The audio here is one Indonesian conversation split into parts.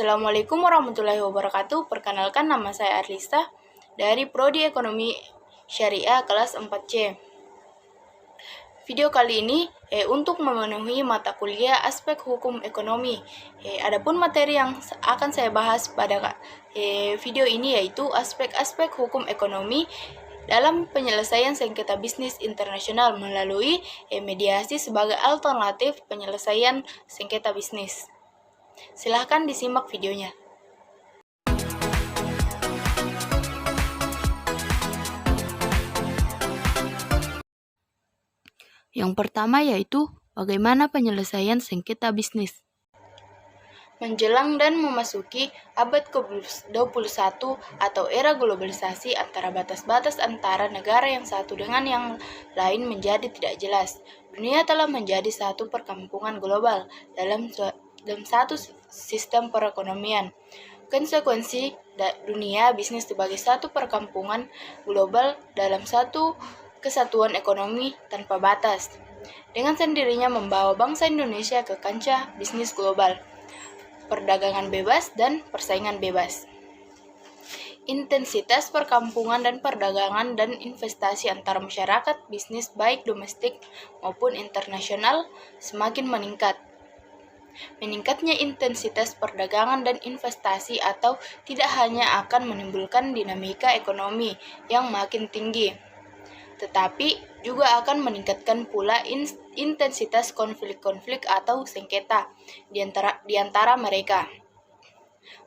Assalamualaikum warahmatullahi wabarakatuh. Perkenalkan, nama saya Arlista dari Prodi Ekonomi Syariah kelas 4C. Video kali ini untuk memenuhi mata kuliah aspek hukum ekonomi. Adapun materi yang akan saya bahas pada video ini yaitu aspek-aspek hukum ekonomi dalam penyelesaian sengketa bisnis internasional melalui mediasi sebagai alternatif penyelesaian sengketa bisnis. Silahkan disimak videonya. Yang pertama yaitu bagaimana penyelesaian sengketa bisnis. Menjelang dan memasuki abad ke-21 atau era globalisasi, antara batas-batas antara negara yang satu dengan yang lain menjadi tidak jelas. Dunia telah menjadi satu perkampungan global dalam satu sistem perekonomian. Konsekuensi dunia bisnis sebagai satu perkampungan global dalam satu kesatuan ekonomi tanpa batas, dengan sendirinya membawa bangsa Indonesia ke kancah bisnis global, perdagangan bebas dan persaingan bebas. Intensitas perkampungan dan perdagangan dan investasi antara masyarakat bisnis baik domestik maupun internasional semakin meningkat. Meningkatnya intensitas perdagangan dan investasi atau tidak hanya akan menimbulkan dinamika ekonomi yang makin tinggi, tetapi juga akan meningkatkan pula intensitas konflik-konflik atau sengketa di antara mereka.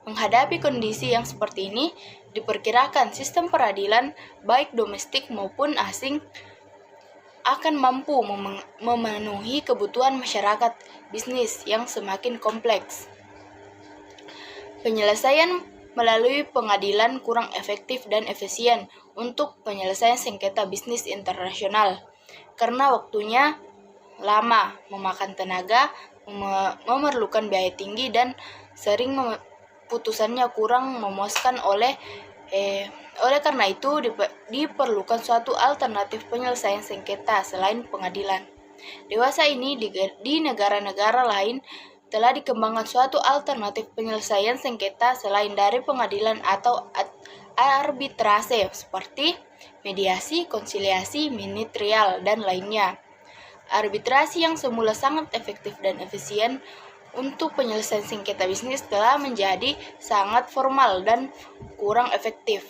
Menghadapi kondisi yang seperti ini, diperkirakan sistem peradilan baik domestik maupun asing akan mampu memenuhi kebutuhan masyarakat bisnis yang semakin kompleks. Penyelesaian melalui pengadilan kurang efektif dan efisien untuk penyelesaian sengketa bisnis internasional karena waktunya lama, memakan tenaga, memerlukan biaya tinggi, dan sering putusannya kurang memuaskan. Oleh karena itu, diperlukan suatu alternatif penyelesaian sengketa selain pengadilan. Dewasa ini di negara-negara lain telah dikembangkan suatu alternatif penyelesaian sengketa selain dari pengadilan atau arbitrase seperti mediasi, konsiliasi, mini trial, dan lainnya. Arbitrasi yang semula sangat efektif dan efisien untuk penyelesaian sengketa bisnis telah menjadi sangat formal dan kurang efektif.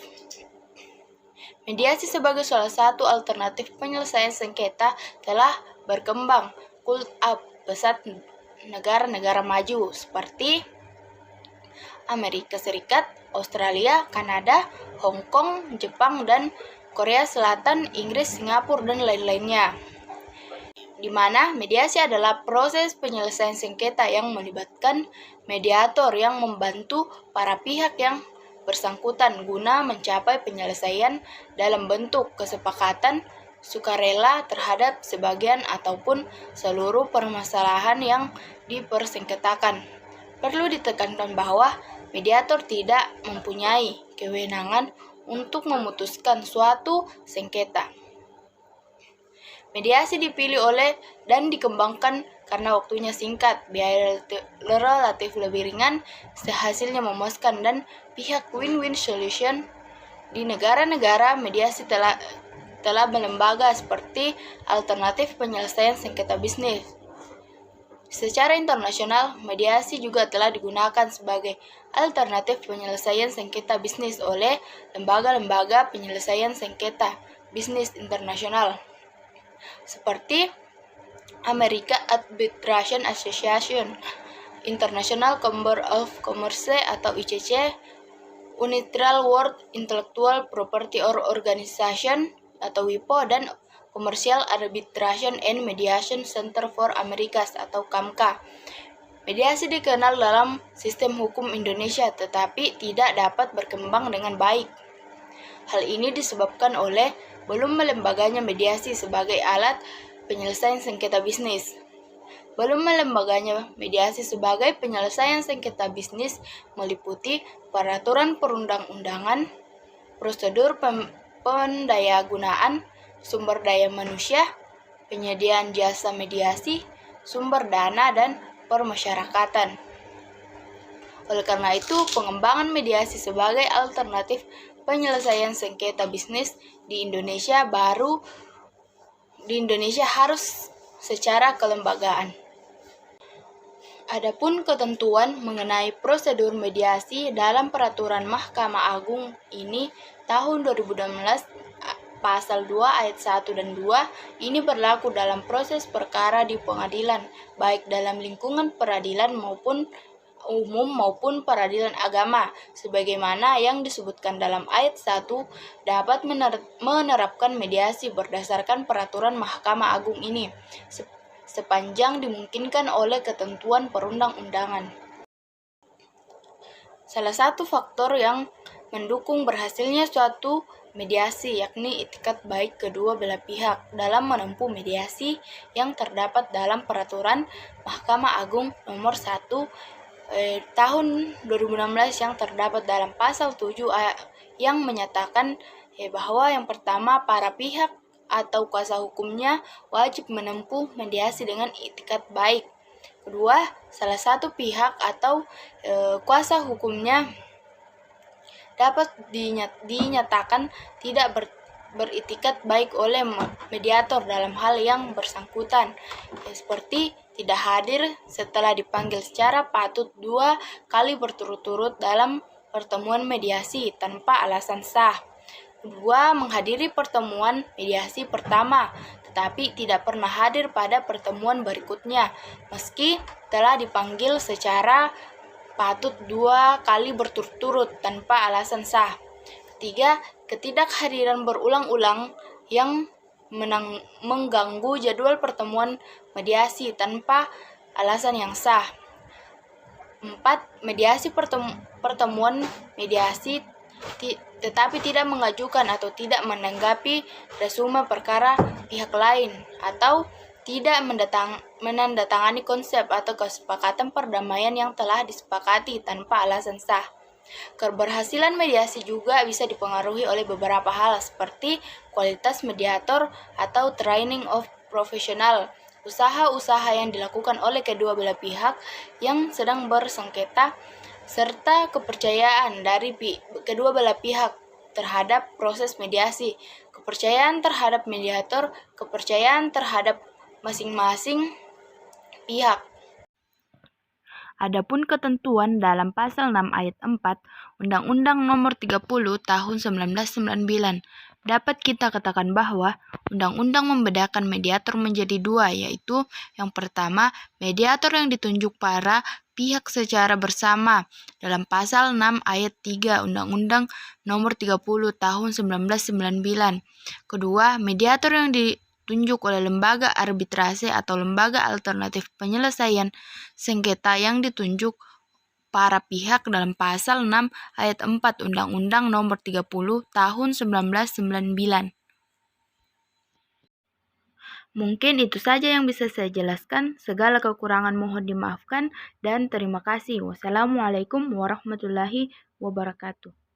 Mediasi sebagai salah satu alternatif penyelesaian sengketa telah berkembang pesat negara-negara maju seperti Amerika Serikat, Australia, Kanada, Hong Kong, Jepang, dan Korea Selatan, Inggris, Singapura, dan lain-lainnya, di mana mediasi adalah proses penyelesaian sengketa yang melibatkan mediator yang membantu para pihak yang bersangkutan guna mencapai penyelesaian dalam bentuk kesepakatan sukarela terhadap sebagian ataupun seluruh permasalahan yang dipersengketakan. Perlu ditekankan bahwa mediator tidak mempunyai kewenangan untuk memutuskan suatu sengketa. Mediasi dipilih oleh dan dikembangkan karena waktunya singkat, biaya relatif lebih ringan, hasilnya memuaskan, dan pihak win-win solution. Di negara-negara, mediasi telah berlembaga seperti alternatif penyelesaian sengketa bisnis. Secara internasional, mediasi juga telah digunakan sebagai alternatif penyelesaian sengketa bisnis oleh lembaga-lembaga penyelesaian sengketa bisnis internasional, seperti American Arbitration Association, International Chamber of Commerce atau ICC, Unilateral World Intellectual Property Organization atau WIPO, dan Commercial Arbitration and Mediation Center for Americas atau CAMCA. Mediasi dikenal dalam sistem hukum Indonesia tetapi tidak dapat berkembang dengan baik. Hal ini disebabkan oleh belum melembaganya mediasi sebagai alat penyelesaian sengketa bisnis. Belum melembaganya mediasi sebagai penyelesaian sengketa bisnis meliputi peraturan perundang-undangan, prosedur pendayagunaan sumber daya manusia, penyediaan jasa mediasi, sumber dana, dan permasyarakatan. Oleh karena itu, pengembangan mediasi sebagai alternatif penyelesaian sengketa bisnis di Indonesia harus secara kelembagaan. Adapun ketentuan mengenai prosedur mediasi dalam peraturan Mahkamah Agung ini tahun 2016 pasal 2 ayat 1 dan 2 ini berlaku dalam proses perkara di pengadilan, baik dalam lingkungan peradilan umum maupun peradilan agama, sebagaimana yang disebutkan dalam ayat 1 dapat menerapkan mediasi berdasarkan peraturan Mahkamah Agung ini, sepanjang dimungkinkan oleh ketentuan perundang-undangan. Salah satu faktor yang mendukung berhasilnya suatu mediasi yakni itikat baik kedua belah pihak dalam menempuh mediasi yang terdapat dalam peraturan Mahkamah Agung nomor 1 tahun 2016 yang terdapat dalam pasal 7 yang menyatakan bahwa yang pertama, para pihak atau kuasa hukumnya wajib menempuh mediasi dengan itikat baik. Kedua, salah satu pihak atau kuasa hukumnya dapat dinyatakan tidak beritikat baik oleh mediator dalam hal yang bersangkutan, seperti tidak hadir setelah dipanggil secara patut 2 kali berturut-turut dalam pertemuan mediasi tanpa alasan sah. Kedua, menghadiri pertemuan mediasi pertama, tetapi tidak pernah hadir pada pertemuan berikutnya, meski telah dipanggil secara patut 2 kali berturut-turut tanpa alasan sah. Ketiga, ketidakhadiran berulang-ulang yang mengganggu jadwal pertemuan mediasi tanpa alasan yang sah. 4. Mediasi pertemuan mediasi tetapi tidak mengajukan atau tidak menanggapi resume perkara pihak lain atau tidak menandatangani konsep atau kesepakatan perdamaian yang telah disepakati tanpa alasan sah. Keberhasilan mediasi juga bisa dipengaruhi oleh beberapa hal seperti kualitas mediator atau training of professional, usaha-usaha yang dilakukan oleh kedua belah pihak yang sedang bersengketa, serta kepercayaan dari kedua belah pihak terhadap proses mediasi, kepercayaan terhadap mediator, kepercayaan terhadap masing-masing pihak. Adapun ketentuan dalam pasal 6 ayat 4 Undang-Undang Nomor 30 Tahun 1999 dapat kita katakan bahwa undang-undang membedakan mediator menjadi 2, yaitu yang pertama, mediator yang ditunjuk para pihak secara bersama dalam pasal 6 ayat 3 Undang-Undang Nomor 30 Tahun 1999. Kedua, mediator yang ditunjuk oleh lembaga arbitrase atau lembaga alternatif penyelesaian sengketa yang ditunjuk para pihak dalam pasal 6 ayat 4 Undang-Undang Nomor 30 Tahun 1999. Mungkin itu saja yang bisa saya jelaskan. Segala kekurangan mohon dimaafkan dan terima kasih. Wassalamualaikum warahmatullahi wabarakatuh.